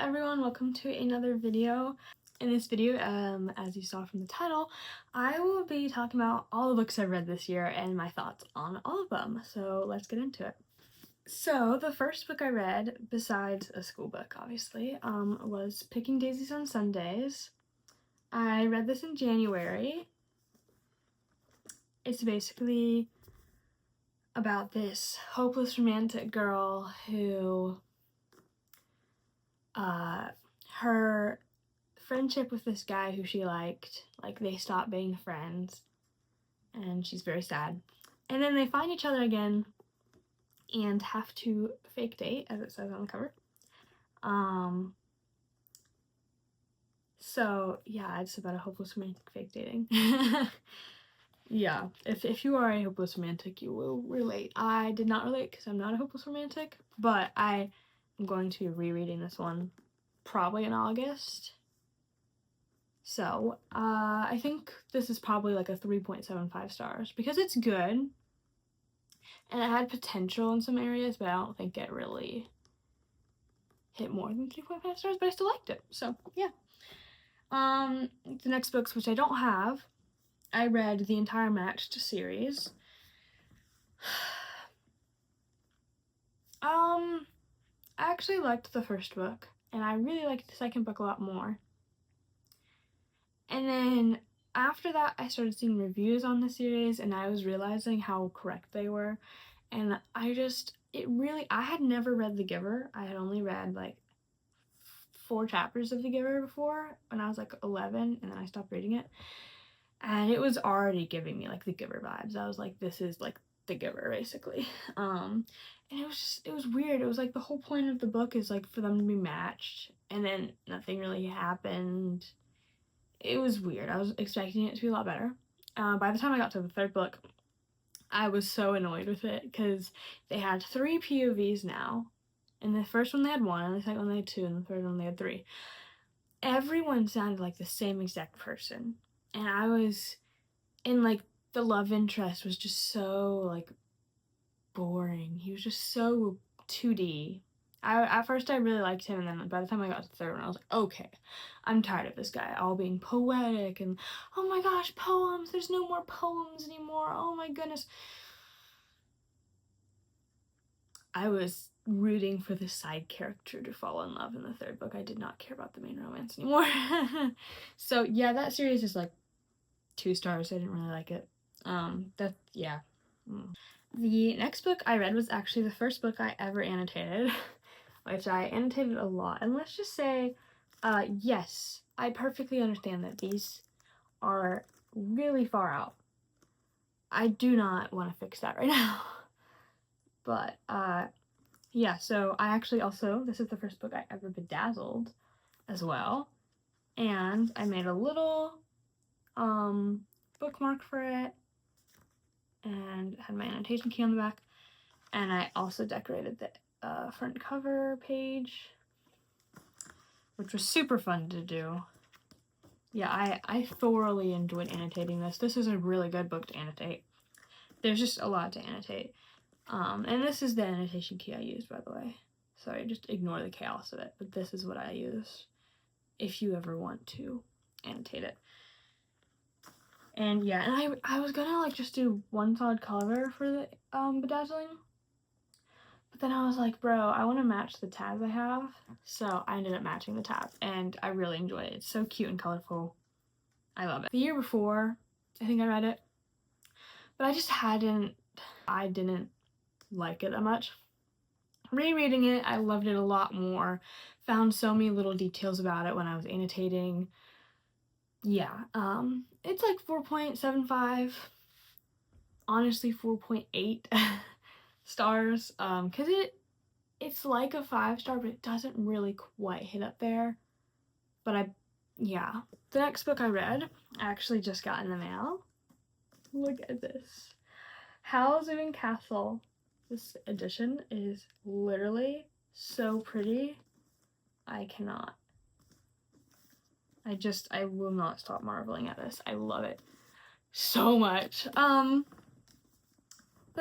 everyone, welcome to another video. In this video, as you saw from the title, I will be talking about all the books I've read this year and my thoughts on all of them. So let's get into it. So the first book I read, besides a school book obviously, was Picking Daisies on Sundays. I read this in January. It's basically about this hopeless romantic girl who her friendship with this guy who she liked, like, they stopped being friends, and she's very sad. And then they find each other again and have to fake date, as it says on the cover. So yeah, it's about a hopeless romantic fake dating. Yeah, if you are a hopeless romantic, you will relate. I did not relate because I'm not a hopeless romantic, but I am going to be rereading this one probably in August. So, I think this is probably like a 3.75 stars because it's good and it had potential in some areas, but I don't think it really hit more than 3.5 stars, but I still liked it. So, yeah. The next books, which I don't have, I read the entire Matched series. I actually liked the first book, and I really liked the second book a lot more. And then after that, I started seeing reviews on the series, and I was realizing how correct they were. And I had never read The Giver. I had only read like 4 chapters of The Giver before when I was like 11, and then I stopped reading it. And it was already giving me like The Giver vibes. I was like, this is like The Giver, basically. And it was weird. It was like the whole point of the book is like for them to be matched, and then nothing really happened. It was weird. I was expecting it to be a lot better. By the time I got to the third book, I was so annoyed with it because they had 3 POVs now. In the first one they had 1, and the second one they had 2, and the third one they had 3. Everyone sounded like the same exact person. And like the love interest was just so like boring. He was just so 2D. At first I really liked him, and then by the time I got to the third one, I was like, okay, I'm tired of this guy all being poetic and, oh my gosh, poems, there's no more poems anymore, oh my goodness. I was rooting for the side character to fall in love in the third book. I did not care about the main romance anymore. So yeah, that series is like 2 stars. I didn't really like it. The next book I read was actually the first book I ever annotated, which I annotated a lot. And let's just say, yes, I perfectly understand that these are really far out. I do not want to fix that right now. But, yeah, so I actually also, this is the first book I ever bedazzled as well. And I made a little, bookmark for it, and had my annotation key on the back. And I also decorated the front cover page, which was super fun to do. Yeah, I thoroughly enjoyed annotating this. This is a really good book to annotate. There's just a lot to annotate. And this is the annotation key I used, by the way. Sorry, just ignore the chaos of it, but this is what I use if you ever want to annotate it. And yeah, and I was gonna like just do one solid color for the bedazzling, but then I was like, bro, I want to match the tabs I have, so I ended up matching the tab, and I really enjoy it. It's so cute and colorful. I love it. The year before, I think I read it, but I didn't like it that much. Rereading it, I loved it a lot more. Found so many little details about it when I was annotating. Yeah, it's like 4.75. Honestly, 4.8 stars. Cause it's like a 5-star, but it doesn't really quite hit up there. But yeah. The next book I read, I actually just got in the mail. Look at this. Howl's Moving Castle. This edition is literally so pretty. I cannot. I will not stop marveling at this. I love it so much. The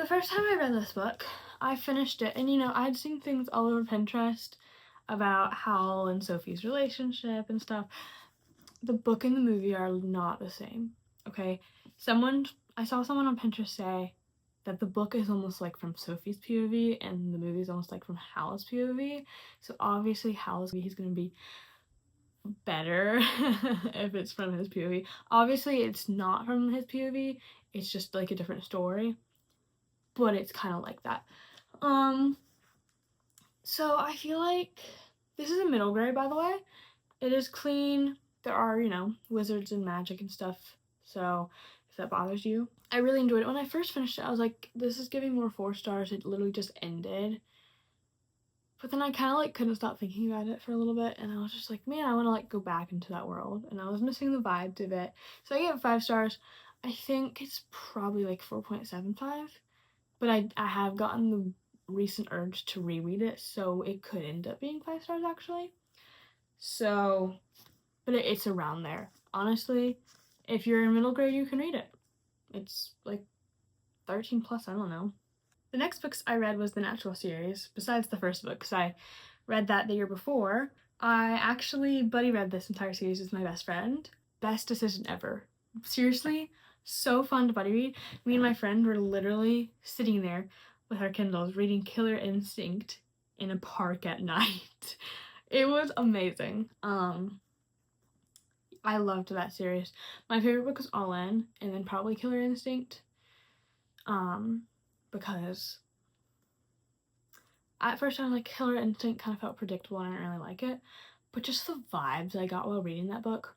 first time I read this book, I finished it, and you know, I'd seen things all over Pinterest about Hal and Sophie's relationship and stuff. The book and the movie are not the same, okay? I saw someone on Pinterest say that the book is almost like from Sophie's POV and the movie is almost like from Hal's POV. So obviously he's gonna be better if it's from his POV. Obviously it's not from his POV, it's just like a different story, but it's kind of like that. So I feel like this is a middle grade, by the way. It is clean. There are, you know, wizards and magic and stuff, so if that bothers you. I really enjoyed it. When I first finished it, I was like, this is giving more 4 stars. It literally just ended. But then I kind of like couldn't stop thinking about it for a little bit, and I was just like, man, I want to like go back into that world, and I was missing the vibes of it. So I gave it 5 stars. I think it's probably like 4.75, but I have gotten the recent urge to reread it, so it could end up being 5 stars actually. So, but it's around there. Honestly, if you're in middle grade, you can read it. It's like 13 plus, I don't know. The next books I read was the Natural series, besides the first book, because I read that the year before. I actually buddy read this entire series with my best friend. Best decision ever. Seriously, so fun to buddy read. Me and my friend were literally sitting there with our Kindles reading Killer Instinct in a park at night. It was amazing. I loved that series. My favorite book was All In, and then probably Killer Instinct. Because at first I was like, Killer Instinct kind of felt predictable and I didn't really like it. But just the vibes I got while reading that book,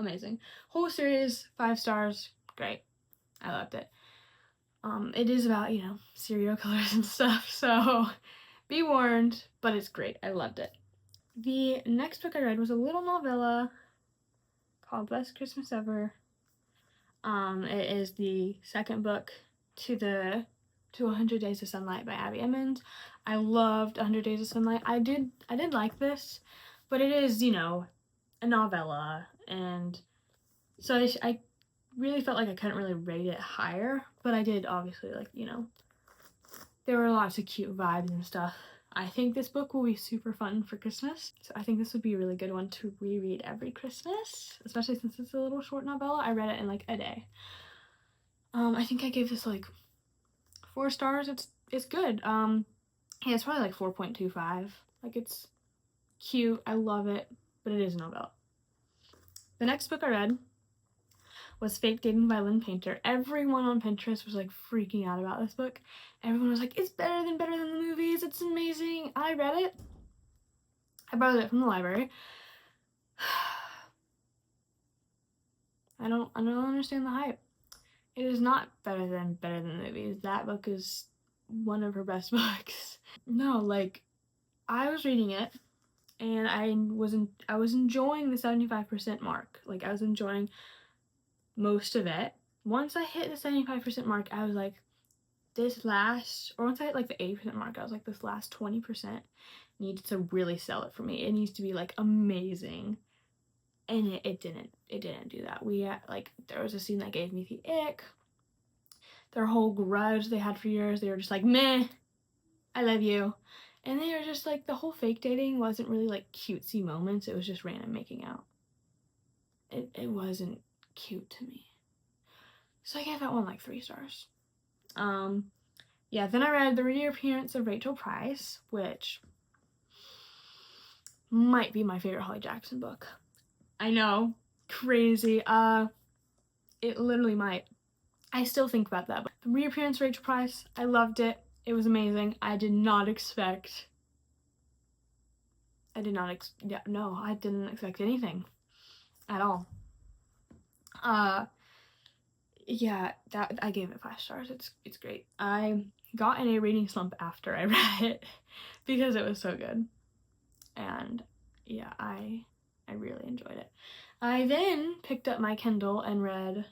amazing. Whole series, 5 stars, great. I loved it. It is about, you know, serial killers and stuff, so be warned, but it's great. I loved it. The next book I read was a little novella called Best Christmas Ever. It is the second book to 100 Days of Sunlight by Abby Emmons. I loved 100 Days of Sunlight. I did like this, but it is, you know, a novella, and so I really felt like I couldn't really rate it higher, but I did obviously, like, you know, there were lots of cute vibes and stuff. I think this book will be super fun for Christmas, so I think this would be a really good one to reread every Christmas, especially since it's a little short novella. I read it in like a day. I think I gave this like 4 stars. It's good. Yeah, it's probably like 4.25. Like, it's cute. I love it, but it is a novella. The next book I read was Fake Dating by Lynn Painter. Everyone on Pinterest was like freaking out about this book. Everyone was like, it's better than the movies. It's amazing. I read it. I borrowed it from the library. I don't understand the hype. It is not better than the movies. That book is one of her best books. No, like, I was reading it and I was enjoying the 75% mark. Like, I was enjoying most of it. Once I hit the 75% mark, I was like, once I hit like the 80% mark, I was like, this last 20% needs to really sell it for me. It needs to be like amazing. And it didn't do that. There was a scene that gave me the ick. Their whole grudge they had for years, they were just like, meh, I love you. And they were just like, the whole fake dating wasn't really like cutesy moments. It was just random making out. It wasn't cute to me. So I gave that one like 3 stars. Yeah, then I read The Reappearance of Rachel Price, which might be my favorite Holly Jackson book. I know, crazy. It literally might. I still think about that. But The Reappearance of Rachel Price, I loved it. It was amazing. I didn't expect anything at all. Yeah, that I gave it 5 stars. It's great. I got in a reading slump after I read it because it was so good. And yeah, I really enjoyed it. I then picked up my Kindle and read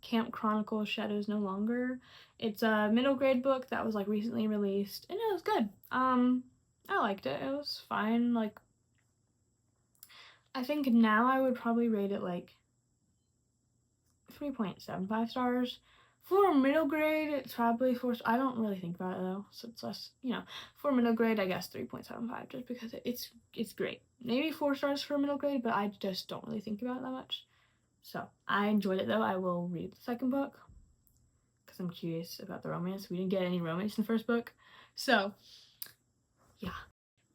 Camp Chronicles Shadows No Longer. It's a middle grade book that was like recently released, and it was good. I liked it. It was fine. Like, I think now I would probably rate it like 3.75 stars For middle grade, it's probably 4. I don't really think about it though, so it's less, for middle grade, I guess 3.75, just because it's great. Maybe 4 stars for middle grade, but I just don't really think about it that much. So I enjoyed it though. I will read the second book because I'm curious about the romance. We didn't get any romance in the first book, so yeah.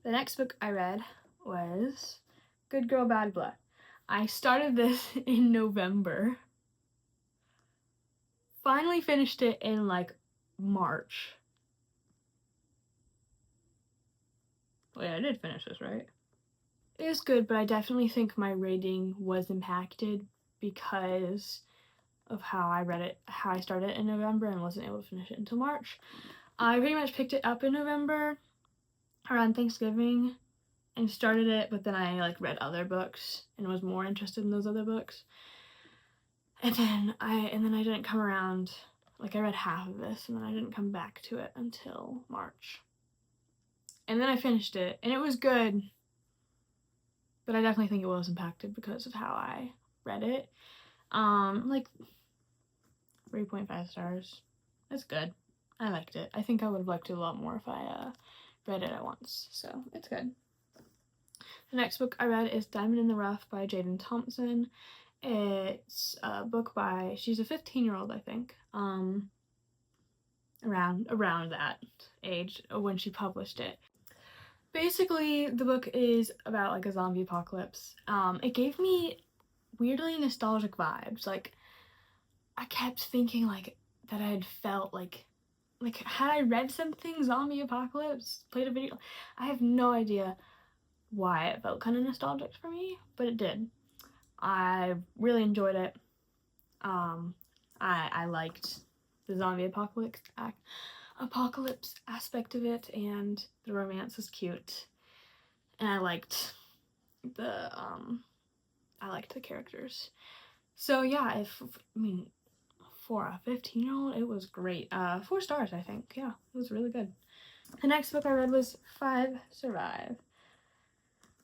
The next book I read was Good Girl Bad Blood. I started this in November. Finally finished it in like March. Wait, I did finish this, right? It was good, but I definitely think my rating was impacted because of how I read it, how I started it in November and wasn't able to finish it until March. I pretty much picked it up in November around Thanksgiving and started it, but then I like read other books and was more interested in those other books. And then I didn't come around, like I read half of this and then I didn't come back to it until March. And then I finished it and it was good, but I definitely think it was impacted because of how I read it. Like 3.5 stars. That's good. I liked it. I think I would have liked it a lot more if I read it at once, so it's good. The next book I read is Diamond in the Rough by Jayden Thompson. It's a book by, she's a 15-year-old, I think, around that age when she published it. Basically, the book is about like a zombie apocalypse. It gave me weirdly nostalgic vibes. Like, I kept thinking like that I had felt like had I read something zombie apocalypse, played a video, I have no idea why it felt kind of nostalgic for me, but it did. I really enjoyed it. I liked the zombie apocalypse aspect of it, and the romance was cute, and I liked the characters. So yeah, for a 15-year-old, it was great. 4 stars, I think. Yeah, it was really good. The next book I read was 5 Survive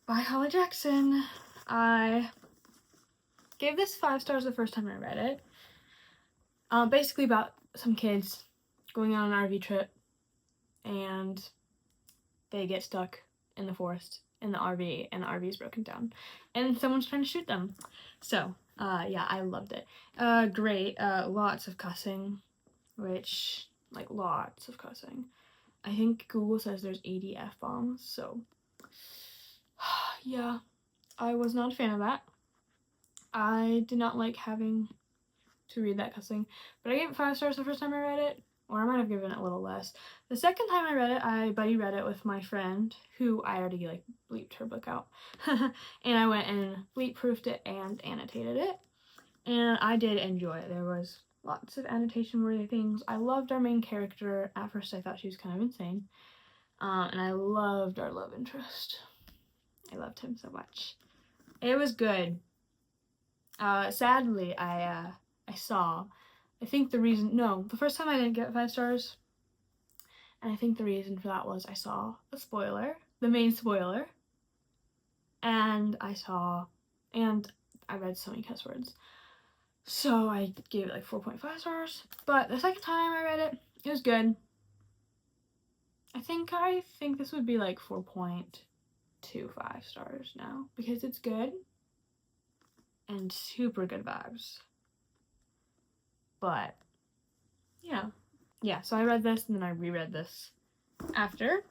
by Holly Jackson. I gave this 5 stars the first time I read it. Basically about some kids going on an RV trip and they get stuck in the forest in the RV and the RV is broken down and someone's trying to shoot them. So yeah, I loved it. Great. Lots of cussing, which, like, lots of cussing. I think Google says there's 80 F-bombs, so yeah, I was not a fan of that. I did not like having to read that cussing, but I gave it 5 stars the first time I read it, or I might have given it a little less. The second time I read it, I buddy read it with my friend, who I already like bleeped her book out, and I went and bleep proofed it and annotated it, and I did enjoy it. There was lots of annotation worthy things. I loved our main character. At first I thought she was kind of insane, and I loved our love interest. I loved him so much. It was good. Sadly, I think the first time I didn't get 5 stars, and I think the reason for that was I saw a spoiler, the main spoiler, and I read so many cuss words, so I gave it like 4.5 stars, but the second time I read it, it was good. I think this would be like 4.25 stars now, because it's good, and super good vibes. But yeah, so I read this and then I reread this after.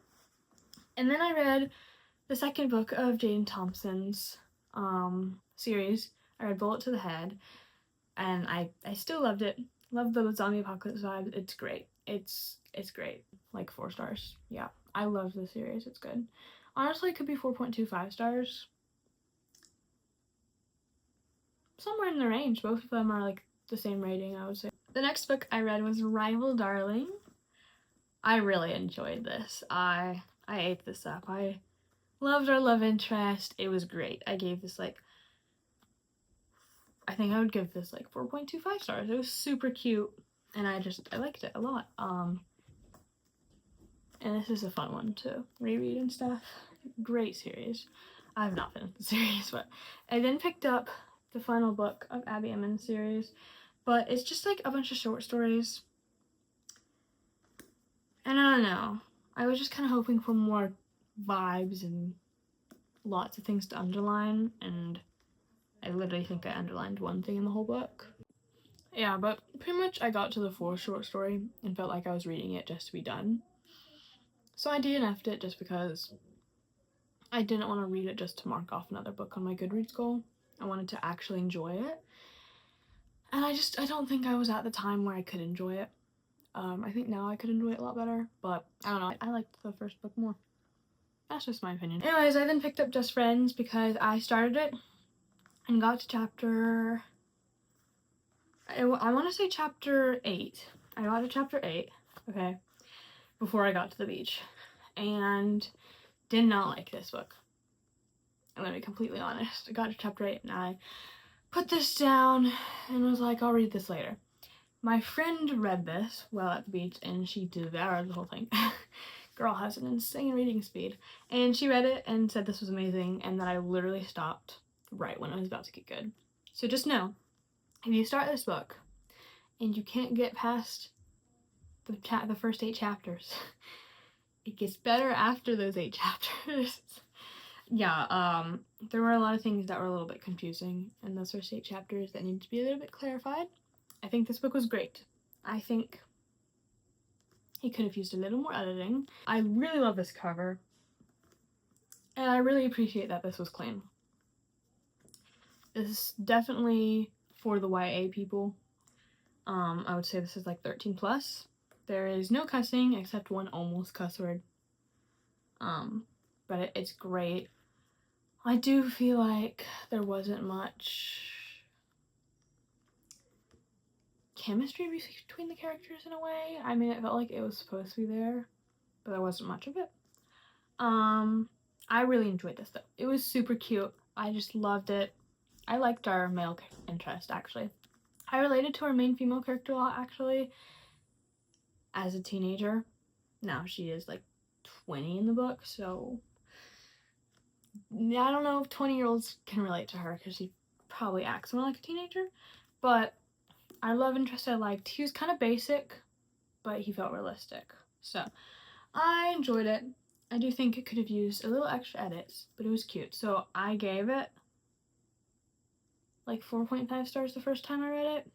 And then I read the second book of Jayden Thompson's series. I read Bullet to the Head, and I still loved it. Loved the zombie apocalypse vibe. It's great. It's great. Like 4 stars. Yeah, I love the series. It's good. Honestly, it could be 4.25 stars. Somewhere in the range. Both of them are like the same rating, I would say. The next book I read was Rival Darling. I really enjoyed this. I ate this up. I loved our love interest. It was great. I gave this like, I think I would give this like 4.25 stars. It was super cute, and I liked it a lot. And this is a fun one to reread and stuff. Great series. I have not finished the series, but I then picked up the final book of Abby Emmons' series, but it's just like a bunch of short stories. And I don't know, I was just kind of hoping for more vibes and lots of things to underline, and I literally think I underlined one thing in the whole book. Yeah, but pretty much I got to the fourth short story and felt like I was reading it just to be done. So I DNF'd it just because I didn't want to read it just to mark off another book on my Goodreads goal. I wanted to actually enjoy it. And I don't think I was at the time where I could enjoy it. I think now I could enjoy it a lot better, but I don't know, I liked the first book more. That's just my opinion. Anyways, I then picked up Just Friends because I started it and got to chapter, I want to say chapter 8. I got to chapter 8, okay, before I got to the beach, and did not like this book. I'm gonna be completely honest. I got to chapter 8 and I put this down and was like, I'll read this later. My friend read this while at the beach and she devoured the whole thing. Girl has an insane reading speed. And she read it and said this was amazing, and that I literally stopped right when it was about to get good. So just know, if you start this book and you can't get past the first 8 chapters, it gets better after those 8 chapters. Yeah, there were a lot of things that were a little bit confusing in those first 8 chapters that needed to be a little bit clarified. I think this book was great. I think he could have used a little more editing. I really love this cover, and I really appreciate that this was clean. This is definitely for the YA people. I would say this is like 13 plus. There is no cussing except one almost cuss word. But it's great. I do feel like there wasn't much chemistry between the characters in a way. I mean, it felt like it was supposed to be there, but there wasn't much of it. I really enjoyed this though. It was super cute. I just loved it. I liked our male interest, actually. I related to our main female character a lot, actually, as a teenager. Now she is like 20 in the book, so I don't know if 20-year-olds can relate to her because she probably acts more like a teenager, but our love interest I liked. He was kind of basic, but he felt realistic, so I enjoyed it. I do think it could have used a little extra edits, but it was cute, so I gave it like 4.5 stars the first time I read it.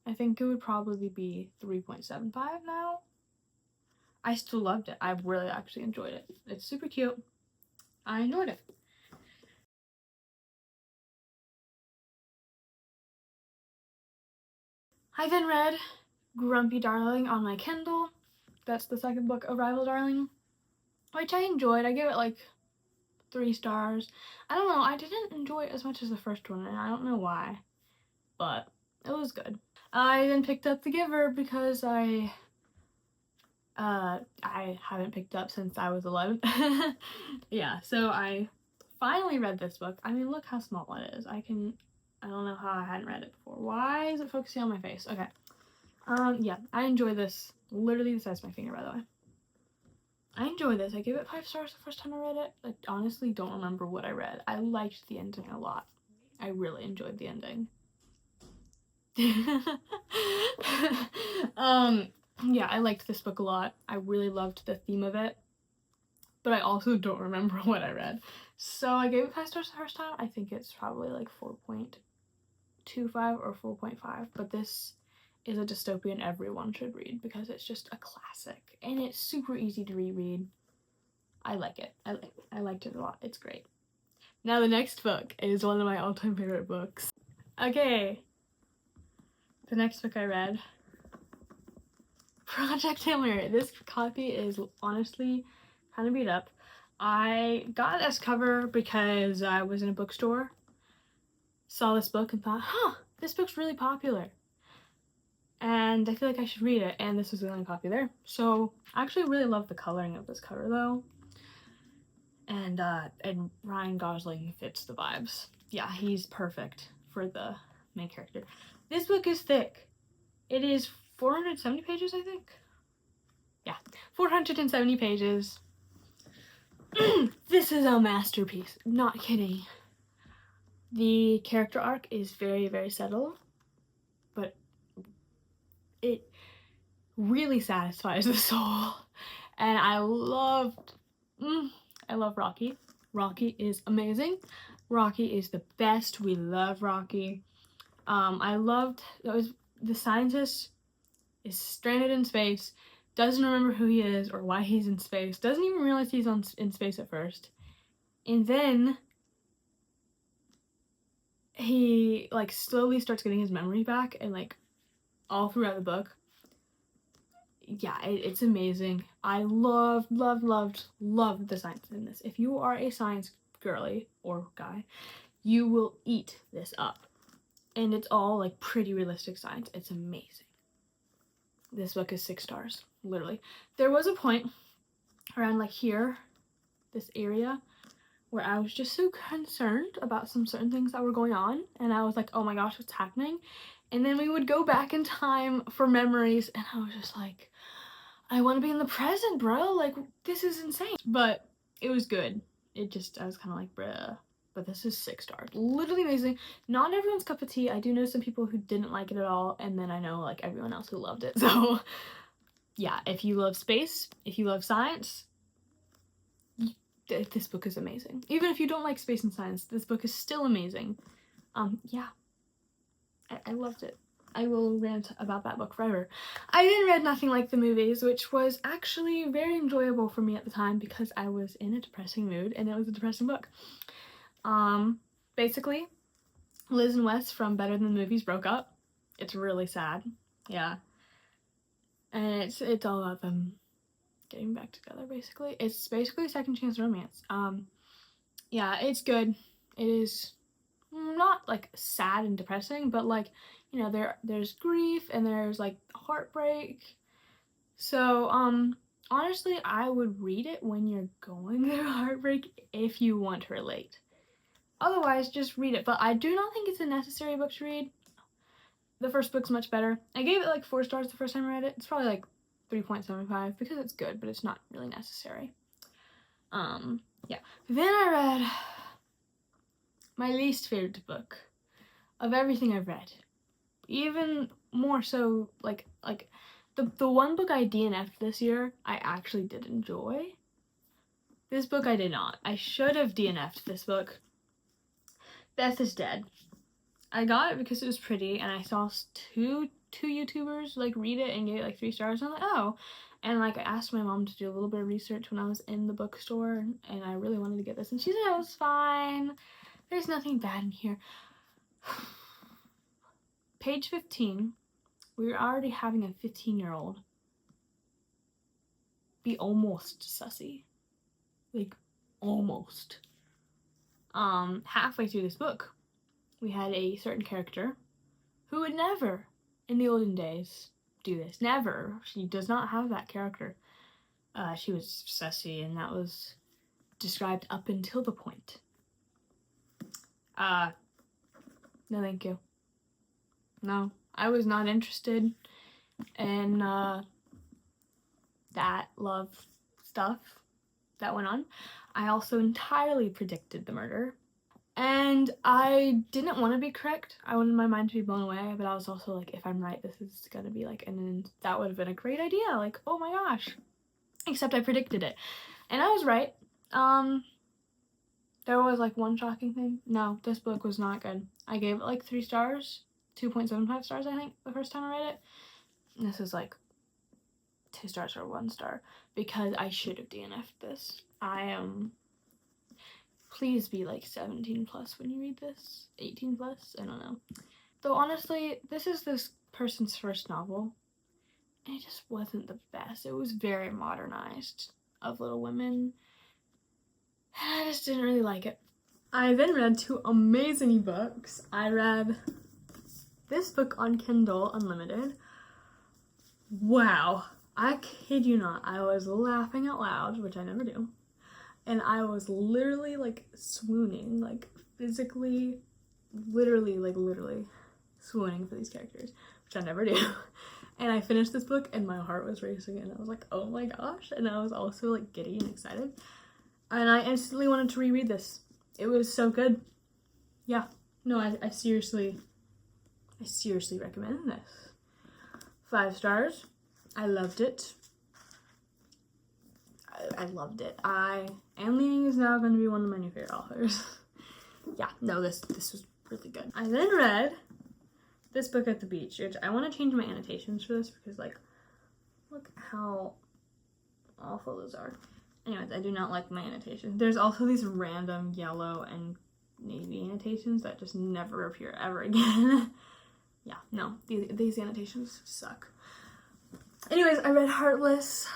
I think it would probably be 3.75 now. I still loved it. I really actually enjoyed it. It's super cute. I enjoyed it. I then read Grumpy Darling on my Kindle. That's the second book of Rival Darling, which I enjoyed. I gave it like 3 stars. I don't know, I didn't enjoy it as much as the first one, and I don't know why, but it was good. I then picked up The Giver because I haven't picked up since I was 11. Yeah, so I finally read this book. I mean, look how small it is. I don't know how I hadn't read it before. Why is it focusing on my face? Okay. Yeah, I enjoy this. Literally the size of my finger, by the way. I enjoy this. I gave it 5 stars the first time I read it. I honestly don't remember what I read. I liked the ending a lot. I really enjoyed the ending. Yeah, I liked this book a lot. I really loved the theme of it, but I also don't remember what I read. So I gave it 5 stars the first time. I think it's probably like 4.25 or 4.5, but this is a dystopian everyone should read because it's just a classic and it's super easy to reread. I like it. I liked it a lot. It's great. Now the next book is one of my all-time favorite books. Okay. The next book I read, Project Hail Mary. This copy is honestly kind of beat up. I got this cover because I was in a bookstore, saw this book and thought, this book's really popular. And I feel like I should read it, and this was the only copy there. So I actually really love the coloring of this cover though. And Ryan Gosling fits the vibes. Yeah, he's perfect for the main character. This book is thick. It is 470 pages, I think. Yeah, 470 pages. This is a masterpiece. Not kidding. The character arc is very, very subtle. it really satisfies the soul. And I love Rocky. Rocky is amazing. Rocky is the best. We love Rocky. I loved the scientist is stranded in space, doesn't remember who he is or why he's in space, doesn't even realize he's in space at first, and then he like slowly starts getting his memory back, and like all throughout the book. Yeah, it's amazing. I loved the science in this. If you are a science girly or guy, you will eat this up. And it's all like pretty realistic science. It's amazing. This book is 6 stars, literally. There was a point around like here, this area, where I was just so concerned about some certain things that were going on, and I was like, oh my gosh, what's happening? And then we would go back in time for memories, and I was just like, I want to be in the present, bro. Like, this is insane. But it was good. I was kind of like, bruh. But this is 6 stars. Literally amazing. Not everyone's cup of tea. I do know some people who didn't like it at all, and then I know like everyone else who loved it. So yeah, if you love space, if you love science, this book is amazing. Even if you don't like space and science, this book is still amazing. Yeah, I loved it. I will rant about that book forever. I then read Nothing Like the Movies, which was actually very enjoyable for me at the time because I was in a depressing mood and it was a depressing book. Basically, Liz and Wes from Better Than the Movies broke up. It's really sad. Yeah. And it's all about them getting back together, basically. It's basically second chance romance. Yeah, it's good. It is not like sad and depressing, but like, you know, there's grief and there's like heartbreak. So honestly, I would read it when you're going through heartbreak if you want to relate. Otherwise, just read it. But I do not think it's a necessary book to read. The first book's much better. I gave it like 4 stars the first time I read it. It's probably like 3.75 because it's good, but it's not really necessary. Yeah. Then I read my least favorite book of everything I've read. Even more so, like the one book I DNF'd this year, I actually did enjoy. This book I did not. I should have DNF'd this book. Beth is Dead. I got it because it was pretty, and I saw two YouTubers like read it and gave it like 3 stars, and I'm like, oh. And like I asked my mom to do a little bit of research when I was in the bookstore, and I really wanted to get this, and she said it was fine. There's nothing bad in here. Page 15, we're already having a 15-year-old be almost sussy. Like, almost. Halfway through this book, we had a certain character who would never, in the olden days, do this. Never. She does not have that character. She was sussy, and that was described up until the point. No thank you. No, I was not interested in that love stuff that went on. I also entirely predicted the murder, and I didn't want to be correct. I wanted my mind to be blown away, but I was also like, if I'm right, this is gonna be like, and then that would have been a great idea. Like, oh my gosh. Except I predicted it, and I was right. There was like one shocking thing. No, this book was not good. I gave it like 3 stars, 2.75 stars, I think, the first time I read it. And this is like 2 stars or 1 star because I should have DNF'd this. I am. Please be like 17 plus when you read this. 18 plus? I don't know. Though honestly, this is this person's first novel. And it just wasn't the best. It was very modernized of Little Women. And I just didn't really like it. I then read 2 amazing books. I read this book on Kindle Unlimited. Wow. I kid you not. I was laughing out loud, which I never do. And I was literally like swooning, like physically, literally swooning for these characters, which I never do. And I finished this book and my heart was racing and I was like, oh my gosh. And I was also like giddy and excited. And I instantly wanted to reread this. It was so good. Yeah. No, I seriously recommend this. 5 stars. I loved it. I loved it. Anne Ling is now going to be one of my new favorite authors. Yeah, no, this was really good. I then read this book at the beach, which I want to change my annotations for this because, like, look how awful those are. Anyways, I do not like my annotations. There's also these random yellow and navy annotations that just never appear ever again. Yeah, no, these annotations suck. Anyways, I read Heartless.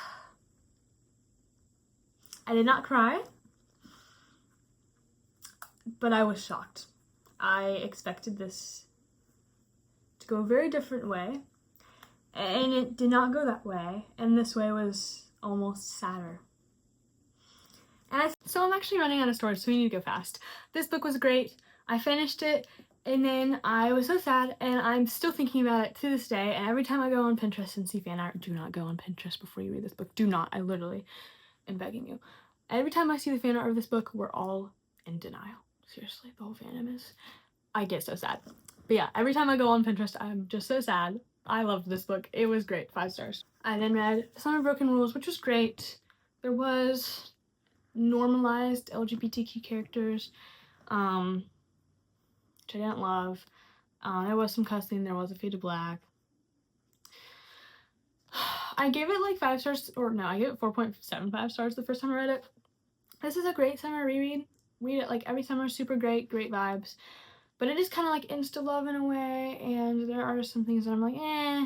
I did not cry, but I was shocked. I expected this to go a very different way, and it did not go that way, and this way was almost sadder. So I'm actually running out of storage, so we need to go fast. This book was great. I finished it, and then I was so sad, and I'm still thinking about it to this day, and every time I go on Pinterest and see fan art, do not go on Pinterest before you read this book. Do not. I literally am begging you. Every time I see the fan art of this book, we're all in denial. Seriously, the whole fandom is. I get so sad. But yeah, every time I go on Pinterest, I'm just so sad. I loved this book. It was great. 5 stars. I then read Summer Broken Rules, which was great. There was normalized LGBTQ characters, which I didn't love. There was some cussing. There was a fade to black. I gave it like 5 stars, or no, I gave it 4.75 stars the first time I read it. This is a great summer reread. Read it like every summer, super great vibes. But it is kind of like insta-love in a way, and there are some things that I'm like, eh.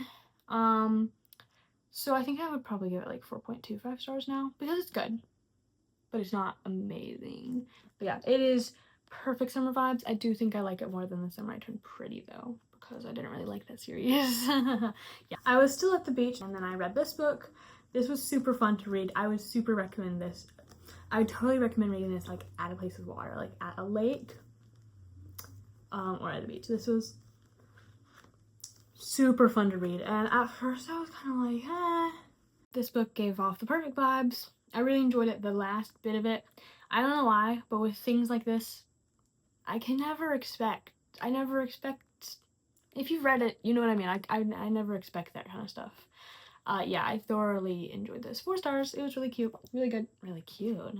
So I think I would probably give it like 4.25 stars now, because it's good, but it's not amazing. But yeah, it is perfect summer vibes. I do think I like it more than The Summer I Turned Pretty, though, because I didn't really like that series. Yeah, I was still at the beach, and then I read this book. This was super fun to read. I would super recommend this. I would totally recommend reading this like at a place with water, like at a lake, or at a beach. This was super fun to read, and at first I was kind of like, eh. This book gave off the perfect vibes. I really enjoyed it, the last bit of it. I don't know why, but with things like this, I never expect, if you've read it, you know what I mean. I never expect that kind of stuff. Yeah, I thoroughly enjoyed this. 4 stars. It was really cute. Really good. Really cute. It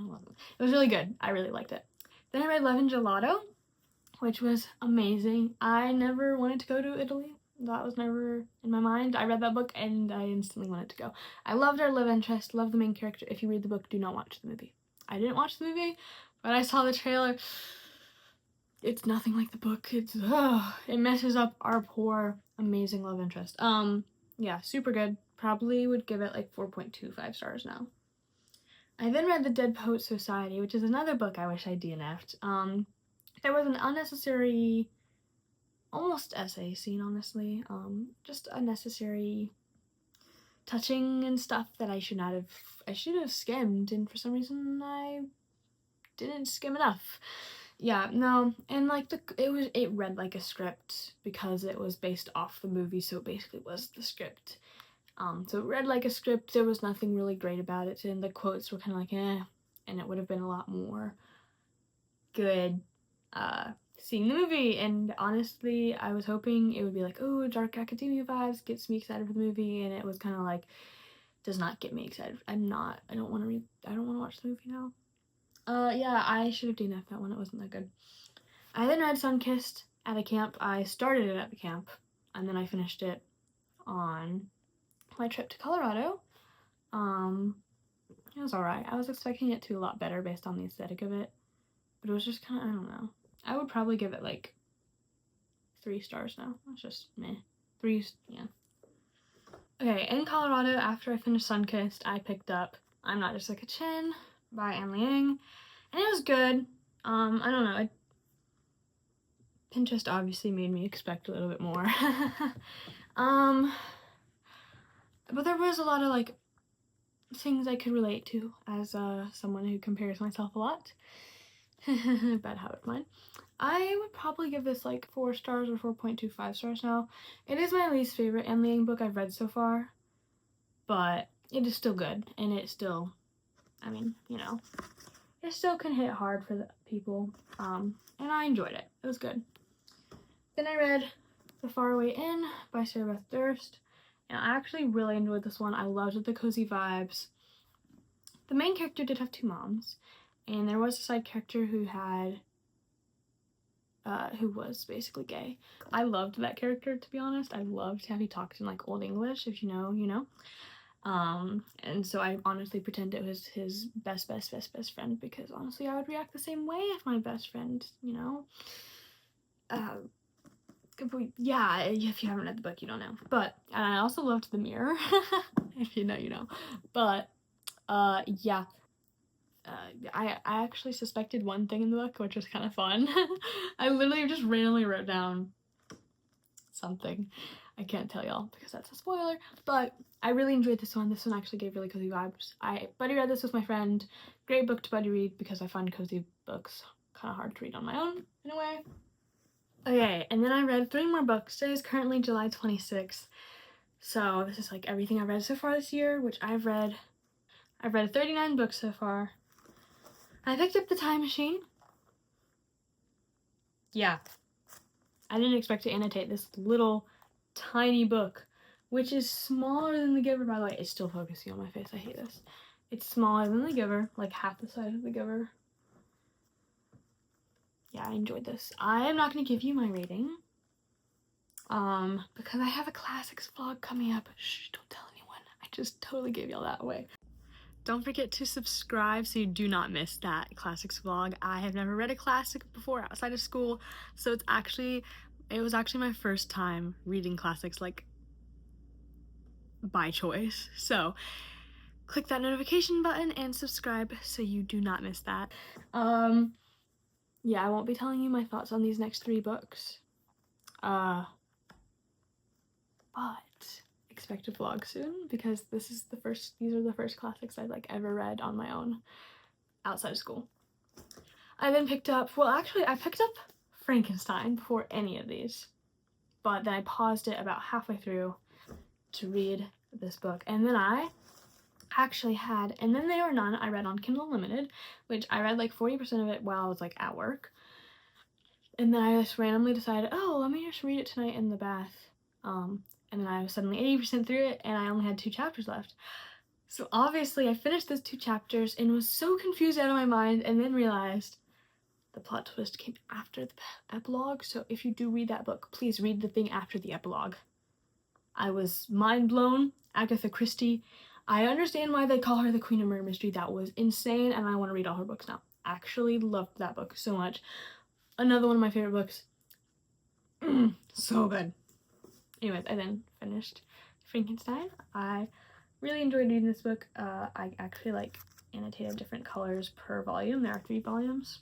was really good. I really liked it. Then I read Love and Gelato, which was amazing. I never wanted to go to Italy. That was never in my mind. I read that book and I instantly wanted to go. I loved our love interest, loved the main character. If you read the book, do not watch the movie. I didn't watch the movie, but I saw the trailer. It's nothing like the book. It messes up our poor, amazing love interest. Yeah, super good. Probably would give it like 4.25 stars now. I then read The Dead Poets Society, which is another book I wish I DNF'd. There was an unnecessary, almost essay scene, honestly. Just unnecessary touching and stuff that I should have skimmed, and for some reason I didn't skim enough. Yeah, no, and like it read like a script because it was based off the movie, so it basically was the script. So it read like a script. There was nothing really great about it, and the quotes were kind of like, eh, and it would have been a lot more good seeing the movie. And honestly, I was hoping it would be like, oh, dark academia vibes, gets me excited for the movie, and it was kind of like, does not get me excited. I don't want to watch the movie now. Yeah, I should have DNF'd that one. It wasn't that good. I then read Sunkissed at a camp. I started it at the camp, and then I finished it on my trip to Colorado. It was alright. I was expecting it to be a lot better based on the aesthetic of it, but it was just kind of, I don't know. I would probably give it like 3 stars now. It's just meh. 3, yeah. Okay, in Colorado, after I finished Sunkissed, I picked up I'm Not Just Like a Chin by Anne Ling, and it was good. I don't know. Pinterest obviously made me expect a little bit more. But there was a lot of like things I could relate to as someone who compares myself a lot. Bad habit of mine. I would probably give this like 4 stars or 4.25 stars now. It is my least favorite Anne Ling book I've read so far, but it is still good, and it still, I mean, you know, it still can hit hard for the people, and I enjoyed it. It was good. Then I read The Faraway Inn by Sarah Beth Durst. And I actually really enjoyed this one. I loved the cozy vibes. The main character did have 2 moms, and there was a side character who had who was basically gay. I loved that character, to be honest. I loved how he talked in like Old English. If you know, you know. And so I honestly pretend it was his best friend, because honestly I would react the same way if my best friend, you know. Yeah, if you haven't read the book, you don't know. But, and I also loved the mirror. If you know, you know. But, yeah. I actually suspected one thing in the book, which was kind of fun. I literally just randomly wrote down something. I can't tell y'all because that's a spoiler, but I really enjoyed this one. This one actually gave really cozy vibes. I buddy read this with my friend. Great book to buddy read because I find cozy books kind of hard to read on my own in a way. Okay, and then I read 3 more books. Today is currently July 26th. So this is like everything I've read so far this year, which I've read 39 books so far. I picked up The Time Machine. Yeah. I didn't expect to annotate this little tiny book, which is smaller than The Giver, by the way. It's still focusing on my face. I hate this. It's smaller than The Giver, like half the size of The Giver. Yeah, I enjoyed this. I am not going to give you my rating, because I have a classics vlog coming up. Shh, don't tell anyone. I just totally gave y'all that away. Don't forget to subscribe so you do not miss that classics vlog. I have never read a classic before outside of school, so it was actually my first time reading classics, like, by choice. So click that notification button and subscribe so you do not miss that. Yeah, I won't be telling you my thoughts on these next 3 books. But expect a vlog soon, because these are the first classics I've like ever read on my own outside of school. I then picked up, well actually I picked up Frankenstein before any of these, but then I paused it about halfway through to read this book, and then I actually had, and then They Were None I read on Kindle Unlimited, which I read like 40% of it while I was like at work, and then I just randomly decided, oh, let me just read it tonight in the bath, and then I was suddenly 80% through it, and I only had 2 chapters left. So obviously I finished those 2 chapters and was so confused out of my mind, and then realized the plot twist came after the epilogue. So if you do read that book, please read the thing after the epilogue. I was mind blown. Agatha Christie. I understand why they call her the Queen of Murder Mystery. That was insane, and I want to read all her books now. Actually loved that book so much. Another one of my favorite books. So good. Anyways, I then finished Frankenstein. I really enjoyed reading this book. I actually like annotated different colors per volume. There are 3 volumes.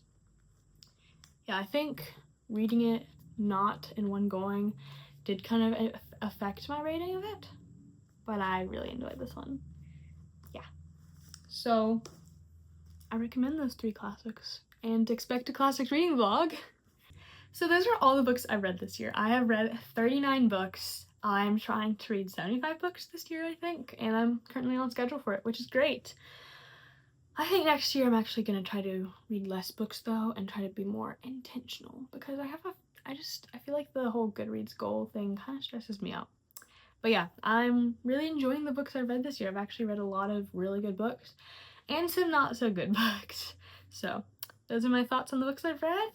Yeah, I think reading it not in one going did kind of affect my rating of it, but I really enjoyed this one. Yeah. So I recommend those 3 classics, and expect a classics reading vlog. So those are all the books I've read this year. I have read 39 books. I'm trying to read 75 books this year, I think, and I'm currently on schedule for it, which is great. I think next year I'm actually going to try to read less books though, and try to be more intentional, because I feel like the whole Goodreads goal thing kind of stresses me out. But yeah, I'm really enjoying the books I've read this year. I've actually read a lot of really good books and some not so good books. So those are my thoughts on the books I've read.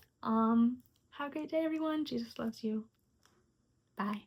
Have a great day, everyone. Jesus loves you. Bye.